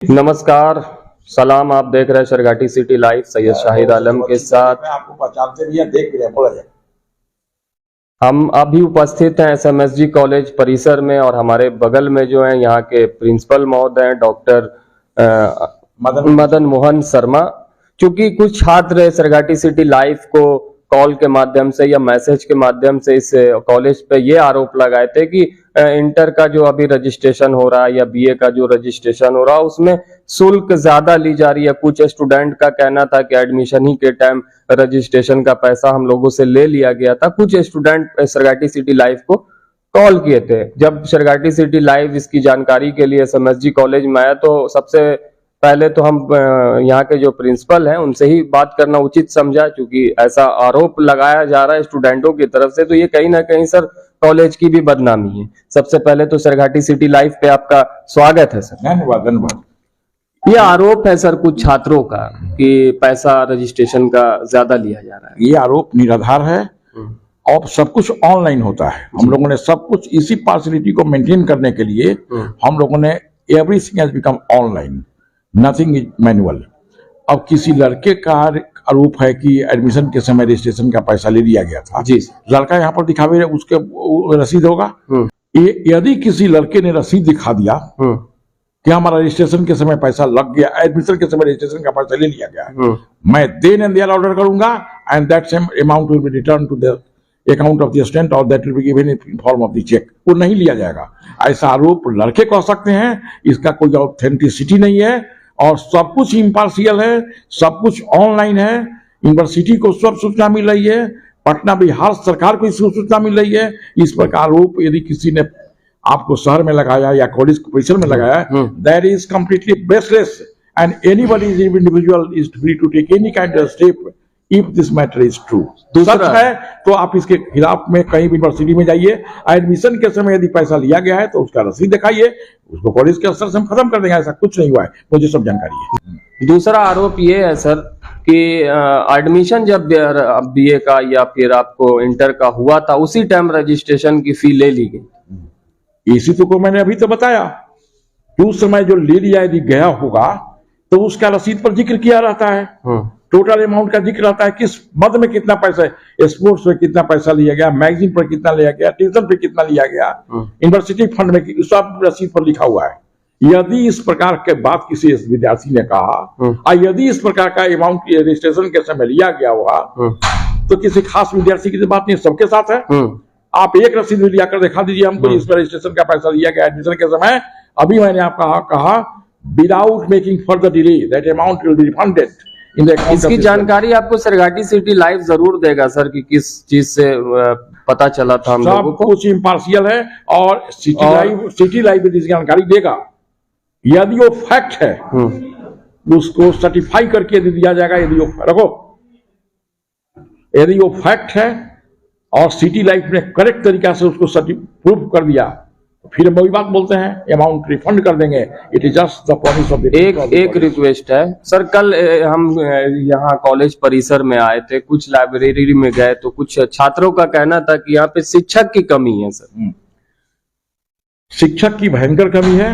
नमस्कार, सलाम। आप देख रहे हैं शरघाटी सिटी लाइव सैयद शाहिद आलम के साथ। आपको पहचानते भी हैं, देख भी रहे हैं, बोला जाए। हम अभी उपस्थित हैं एसएमएसजी कॉलेज परिसर में और हमारे बगल में जो है यहाँ के प्रिंसिपल महोदय हैं डॉक्टर मदन मोहन शर्मा। चूंकि कुछ छात्र शरघाटी सिटी लाइव को कॉल के माध्यम से या मैसेज के माध्यम से इस कॉलेज पे ये आरोप लगाए थे कि इंटर का जो अभी रजिस्ट्रेशन हो रहा है या बीए का जो रजिस्ट्रेशन हो रहा है उसमें शुल्क ज्यादा ली जा रही है। कुछ स्टूडेंट का कहना था कि एडमिशन ही के टाइम रजिस्ट्रेशन का पैसा हम लोगों से ले लिया गया था। कुछ स्टूडेंट शरघाटी सिटी लाइव को कॉल किए थे। जब शरघाटी सिटी लाइव इसकी जानकारी के लिए एसएमएसजी कॉलेज में आया तो सबसे पहले तो हम यहाँ के जो प्रिंसिपल हैं उनसे ही बात करना उचित समझा, क्योंकि ऐसा आरोप लगाया जा रहा है स्टूडेंटों की तरफ से, तो ये कहीं ना कहीं सर कॉलेज की भी बदनामी है। सबसे पहले तो शरघाटी सिटी लाइव पे आपका स्वागत है सर। धन्यवाद धन्यवाद। ये आरोप है सर कुछ छात्रों का कि पैसा रजिस्ट्रेशन का ज्यादा लिया जा रहा है। ये आरोप निराधार है और सब कुछ ऑनलाइन होता है। हम लोगों ने सब कुछ इसी पार्शलिटी को मेंटेन करने के लिए हम लोगों ने everything has become online, nothing is manual. अब किसी लड़के का आरोप है कि एडमिशन के समय रजिस्ट्रेशन का पैसा ले लिया गया था। जी लड़का यहाँ पर दिखावे रहे, उसके रसीद होगा। यदि किसी लड़के ने रसीद दिखा दिया कि हमारा रजिस्ट्रेशन के समय पैसा लग गया, एडमिशन के समय रजिस्ट्रेशन का पैसा ले लिया गया, मैं देन एंड देयर ऑर्डर करूंगा and that same amount will be return to the account of the student और that will be given in form of the cheque. वो नहीं लिया जाएगा। ऐसा आरोप लड़के कर सकते हैं, इसका कोई ऑथेंटिसिटी नहीं है और सब कुछ इम्पार्शियल है, सब कुछ ऑनलाइन है। यूनिवर्सिटी को सब सूचना मिल रही है, पटना बिहार सरकार को इसको सूचना मिल रही है। इस प्रकार आरोप यदि किसी ने आपको शहर में लगाया या कॉलेज परिसर में लगाया, that is completely baseless and anybody is individual is free to take any kind of step if this matter is true. सच है तो आप इसके खिलाफ में कहीं भी यूनिवर्सिटी में जाइए, एडमिशन के समय यदि पैसा लिया गया है तो उसका रसीद दिखाइए, उसको कॉलेज के स्तर से हम खत्म कर देंगे। ऐसा कुछ नहीं हुआ है, मुझे सब जानकारी है। दूसरा आरोप ये है सर कि एडमिशन जब बीए का या फिर आपको इंटर का हुआ था उसी टाइम रजिस्ट्रेशन की फी ले ली गई। इसी तो को मैंने अभी तो बताया कि उस समय जो ले लिया यदि गया होगा तो उसका रसीद पर जिक्र किया रहता है, टोटल अमाउंट का जिक्र रहता है, किस मद में कितना पैसा, स्पोर्ट्स में कितना पैसा लिया गया, मैगजीन पर कितना लिया गया, ट्यूशन पे कितना लिया गया, यूनिवर्सिटी फंड में सब रसीद पर लिखा हुआ है। यदि इस प्रकार के बात किसी विद्यार्थी ने कहा और यदि इस प्रकार का अमाउंट रजिस्ट्रेशन के समय लिया गया हुआ तो किसी खास विद्यार्थी की बात नहीं, सबके साथ है। आप एक रसीद लिया कर दिखा दीजिए हमको, इस पर रजिस्ट्रेशन का पैसा लिया गया एडमिशन के समय। अभी मैंने आपका कहा without making further delay that amount will be refunded in the account. इसकी जानकारी आपको शरघाटी सिटी लाइव जरूर देगा सर कि किस चीज से पता चला था हम लोगों को। कुछ इम्पार्शियल है और सिटी लाइव इसकी जानकारी देगा। यदि वो फैक्ट है उसको सर्टिफाई करके यदि दिया जाएगा, यदि वो फैक्ट है और सिटी लाइफ ने करेक्ट तरीका से उसको प्रूफ कर दिया, फिर हम वही बात बोलते हैं अमाउंट रिफंड कर देंगे। It is just the promise of the. एक रिक्वेस्ट है सर, कल हम यहाँ कॉलेज परिसर में आए थे, कुछ लाइब्रेरी में गए तो कुछ छात्रों का कहना था कि यहाँ पे शिक्षक की कमी है सर। शिक्षक की भयंकर कमी है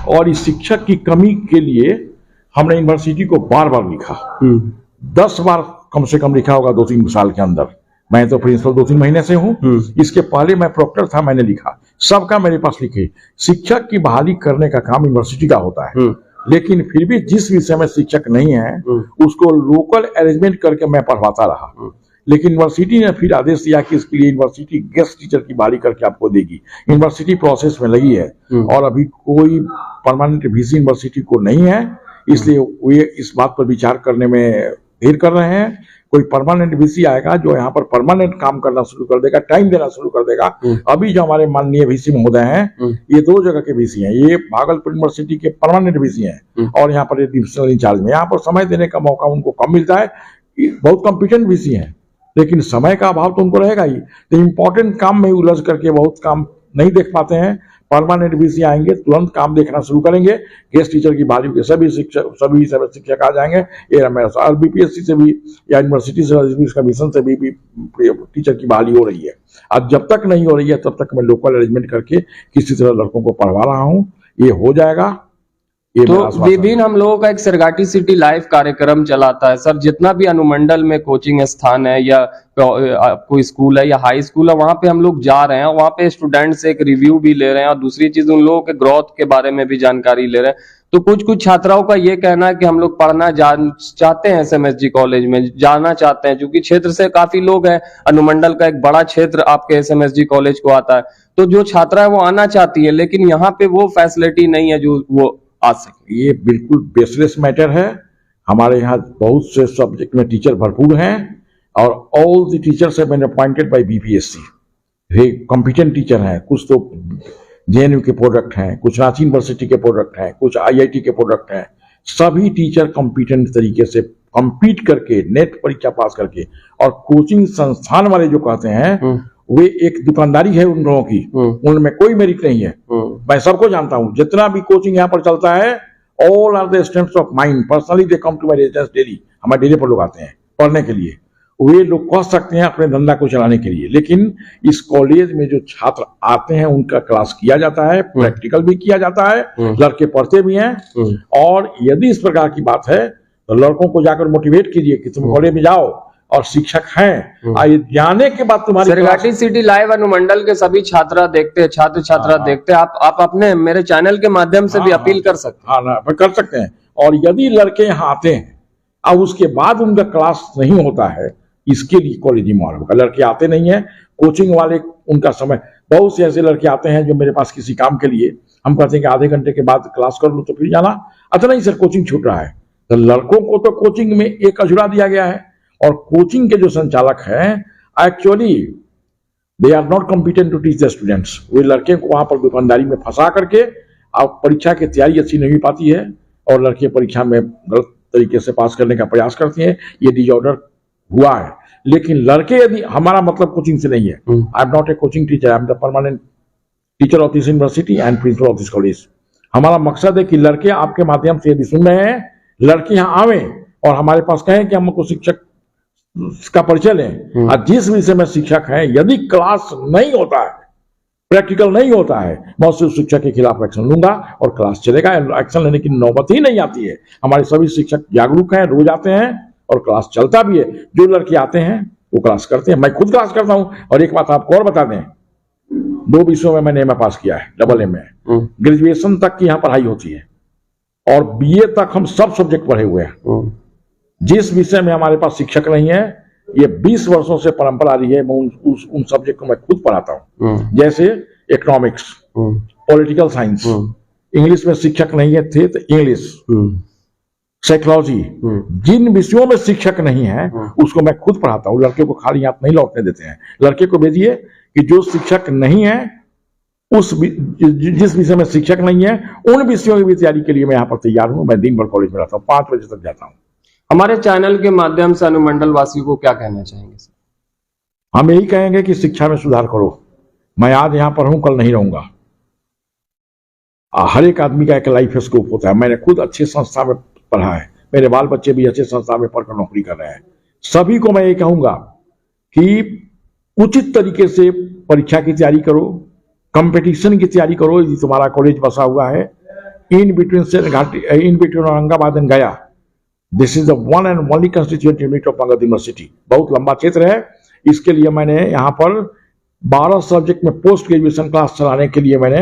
और इस शिक्षक की कमी के लिए हमने यूनिवर्सिटी को बार बार लिखा, 10 बार कम से कम लिखा होगा 2-3 साल के अंदर। मैं तो प्रिंसिपल 2-3 महीने से हूं, इसके पहले मैं प्रोक्टर था, मैंने लिखा, सबका मेरे पास लिखे। शिक्षक की बहाली करने का काम यूनिवर्सिटी का होता है, लेकिन फिर भी जिस विषय में शिक्षक नहीं है उसको लोकल अरेंजमेंट करके मैं पढ़वाता रहा। लेकिन यूनिवर्सिटी ने फिर आदेश दिया कि इसके लिए यूनिवर्सिटी गेस्ट टीचर की बहाली करके आपको देगी। यूनिवर्सिटी प्रोसेस में लगी है और अभी कोई परमानेंट वीसी यूनिवर्सिटी को नहीं है, इसलिए वे इस बात पर विचार करने में देर कर रहे हैं। कोई परमानेंट वीसी आएगा जो यहाँ पर परमानेंट काम करना शुरू कर देगा, टाइम देना शुरू कर देगा। अभी जो हमारे माननीय वीसी महोदय हैं, ये 2 जगह के वीसी हैं, ये भागलपुर यूनिवर्सिटी के परमानेंट वीसी हैं और यहाँ पर डिविजनल इंचार्ज में। यहाँ पर समय देने का मौका उनको कम मिलता है। बहुत कॉम्पिटेंट वीसी हैं लेकिन समय का अभाव तो उनको रहेगा ही, तो इम्पोर्टेंट काम में उलझ करके बहुत काम नहीं देख पाते हैं। परमानेंट वीसी आएंगे, तुरंत काम देखना शुरू करेंगे। गेस्ट टीचर की बहाली के सभी शिक्षक आ जाएंगे। ये और बीपीएससी से भी या यूनिवर्सिटी से कमीशन से भी टीचर की बहाली हो रही है। अब जब तक नहीं हो रही है तब तक मैं लोकल अरेंजमेंट करके किसी तरह लड़कों को पढ़वा रहा हूँ। ये हो जाएगा ये तो मेरा आश्वासन है। विभिन्न हम लोगों का एक सरगाटी सिटी लाइव कार्यक्रम चलाता है सर। जितना भी अनुमंडल में कोचिंग स्थान है या कोई स्कूल है या हाई स्कूल है, वहां पे हम लोग जा रहे हैं, वहां पे स्टूडेंट से एक रिव्यू भी ले रहे हैं और दूसरी चीज उन लोगों के ग्रोथ के बारे में भी जानकारी ले रहे हैं। तो कुछ कुछ छात्राओं का ये कहना है कि हम लोग पढ़ना चाहते हैं एसएमएसजी कॉलेज में, जाना चाहते हैं, क्योंकि क्षेत्र से काफी लोग हैं, अनुमंडल का एक बड़ा क्षेत्र आपके एसएमएसजी कॉलेज को आता है। तो जो छात्रा है वो आना चाहती है, लेकिन यहाँ पे वो फैसिलिटी नहीं है जो वो आ सके। ये बिल्कुल बेसलेस मैटर है। हमारे यहाँ बहुत से सब्जेक्ट में टीचर भरपूर हैं और all the teachers have been appointed by BPSC. वे कॉम्पिटेंट टीचर हैं। कुछ तो जेएनयू के प्रोडक्ट हैं, कुछ रांची यूनिवर्सिटी के प्रोडक्ट हैं, कुछ आईआईटी के प्रोडक्ट हैं। सभी टीचर कॉम्पिटेंट तरीके से कम्पीट करके नेट परीक्षा पास करके, और कोचिंग संस्थान वाले जो कहते हैं वे एक दुकानदारी है उन लोगों की, उनमें कोई मेरिट नहीं है। मैं सबको जानता हूं, जितना भी कोचिंग यहाँ पर चलता है, all are the students of mind. Personally they come to my residence daily. हमारे डेली पर लोग आते हैं पढ़ने के लिए। वे लोग कह सकते हैं अपने धंधा को चलाने के लिए, लेकिन इस कॉलेज में जो छात्र आते हैं उनका क्लास किया जाता है, प्रैक्टिकल भी किया जाता है, लड़के पढ़ते भी हैं। और यदि इस प्रकार की बात है तो लड़कों को जाकर मोटिवेट कीजिए कि तुम कॉलेज में जाओ और शिक्षक हैं, आइए जाने के बाद तुम्हारी सरगाटी सिटी लाइव अनुमंडल के सभी छात्रा देखते हैं, छात्र छात्रा देखते हैं। आप अपने मेरे चैनल के माध्यम से भी अपील कर सकते हैं। हाँ, कर सकते हैं। और यदि लड़के यहाँ आते हैं और उसके बाद उनका क्लास नहीं होता है, इसके लिए कॉलेज ही मार होगा। लड़के आते नहीं है, कोचिंग वाले उनका समय, बहुत से ऐसे लड़के आते हैं जो मेरे पास किसी काम के लिए, हम कहते हैं कि आधे घंटे के बाद क्लास कर लो तो फिर जाना। अच्छा नहीं सर, कोचिंग छूट रहा है। तो लड़कों को तो कोचिंग में एक अझुरा दिया गया है, और कोचिंग के जो संचालक हैं actually they are not competent to teach the students. वे लड़के को वहां पर दुकानदारी में फंसा करके अब परीक्षा की तैयारी अच्छी नहीं पाती है, और लड़के परीक्षा में गलत तरीके से पास करने का प्रयास करते हैं। ये डिसऑर्डर हुआ है। लेकिन लड़के, यदि हमारा मतलब कोचिंग से नहीं है, I am not a coaching teacher, I am the permanent teacher of this university and principle of this college. हमारा मकसद है कि लड़के आपके माध्यम से यदि सुन रहे हैं, लड़के यहाँ आवे और हमारे पास कहें कि हमको शिक्षक का परिचय लें। और जिस विषय में शिक्षक हैं, यदि क्लास नहीं होता है, प्रैक्टिकल नहीं होता है, मैं उस शिक्षक के खिलाफ एक्शन लूंगा और क्लास चलेगा। एक्शन लेने की नौबत ही नहीं आती है। हमारे सभी शिक्षक जागरूक हैं, रोज आते हैं और क्लास चलता भी है। जो लड़के आते हैं वो क्लास करते हैं। मैं खुद क्लास करता हूं। और एक बात आपको और बता दें, 2 विषयों में मैंने एमए पास किया है, डबल एमए। ग्रेजुएशन तक की यहाँ पढ़ाई होती है और बीए तक हम सब सब्जेक्ट पढ़े हुए हैं। जिस विषय में हमारे पास शिक्षक नहीं है, ये 20 वर्षों से परंपरा रही है, मैं उन सब्जेक्ट को मैं खुद पढ़ाता हूँ। जैसे इकोनॉमिक्स, पॉलिटिकल साइंस, इंग्लिश में शिक्षक नहीं थे तो इंग्लिश, साइकोलॉजी, जिन विषयों में शिक्षक नहीं है उसको मैं खुद पढ़ाता हूँ। लड़के को खाली हाथ नहीं लौटने देते हैं। लड़के को भेजिए कि जो शिक्षक नहीं है, जिस विषय में शिक्षक नहीं है, उन विषयों की भी तैयारी के लिए मैं यहाँ पर तैयार हूँ। मैं दिन भर कॉलेज में रहता हूँ, 5 बजे तक जाता हूँ। हमारे चैनल के माध्यम से अनुमंडल वासियों को क्या कहना चाहेंगे सर? हम यही कहेंगे कि शिक्षा में सुधार करो। मैं आज यहाँ पर हूँ, कल नहीं रहूंगा। हर एक आदमी का एक लाइफ स्कोप होता है। मैंने खुद अच्छे संस्था में पढ़ा है, मेरे बाल बच्चे भी अच्छे संस्था में पढ़कर नौकरी कर रहे हैं। सभी को मैं ये कहूंगा कि उचित तरीके से परीक्षा की तैयारी करो, कंपटीशन की तैयारी करो। यदि तुम्हारा कॉलेज बसा हुआ है इन बिटवीन औरंगाबाद एंड गया, this is the one and only constituent unit of Magadh university. बहुत लंबा क्षेत्र है। इसके लिए मैंने यहाँ पर 12 सब्जेक्ट में पोस्ट ग्रेजुएशन क्लास चलाने के लिए मैंने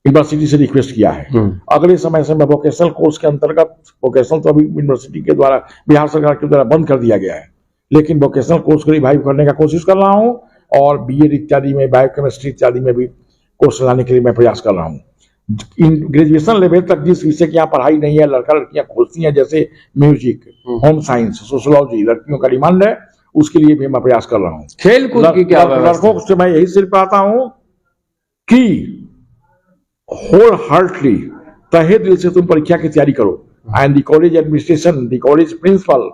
यूनिवर्सिटी से रिक्वेस्ट किया है। अगले समय से मैं वोकेशनल कोर्स के अंतर्गत, वोकेशनल तो अभी यूनिवर्सिटी के द्वारा, बिहार सरकार के द्वारा बंद कर दिया गया है, लेकिन वोकेशनल कोर्स को रिवाइव करने का कोशिश कर रहा हूँ। और बीएड इत्यादि में, बायोकेमिस्ट्री इत्यादि में भी कोर्स चलाने के लिए मैं प्रयास कर रहा हूँ। ग्रेजुएशन लेवल तक जिस विषय की यहाँ पढ़ाई नहीं है, लड़का लड़कियां खोजती हैं, जैसे म्यूजिक, होम साइंस, सोशियोलॉजी, लड़कियों का डिमांड है, उसके लिए भी मैं प्रयास कर रहा हूँ। खेल कूद की क्या लड़कों से मैं यही सिर्फ कहता हूँ कि होल हार्टली, तहे दिल से तुम परीक्षा की तैयारी करो। And the college administration, the college principal,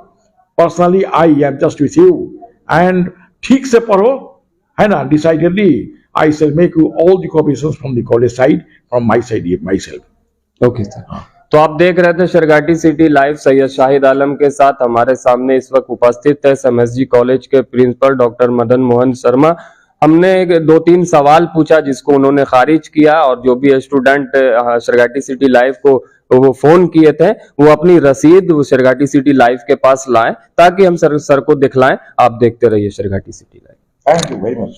personally I am just with you. And ठीक से पढ़ो, है ना। Decidedly I shall make you all the cooperation from the college side, from my side, myself. Okay sir. तो आप देख रहे थे सरगाटी सिटी लाइव। सैयद शाहिद आलम के साथ हमारे सामने इस वक्त उपस्थित है एसएमएसजी कॉलेज के प्रिंसिपल डॉक्टर मदन मोहन शर्मा। हमने 2-3 सवाल पूछा जिसको उन्होंने खारिज किया, और जो भी स्टूडेंट सरगाटी सिटी लाइव को वो फोन किए थे, वो अपनी रसीद वो शेरघाटी सिटी लाइव के पास लाएं ताकि हम सर को दिखलाएं। आप देखते रहिए Sherghati city live. Thank you very much.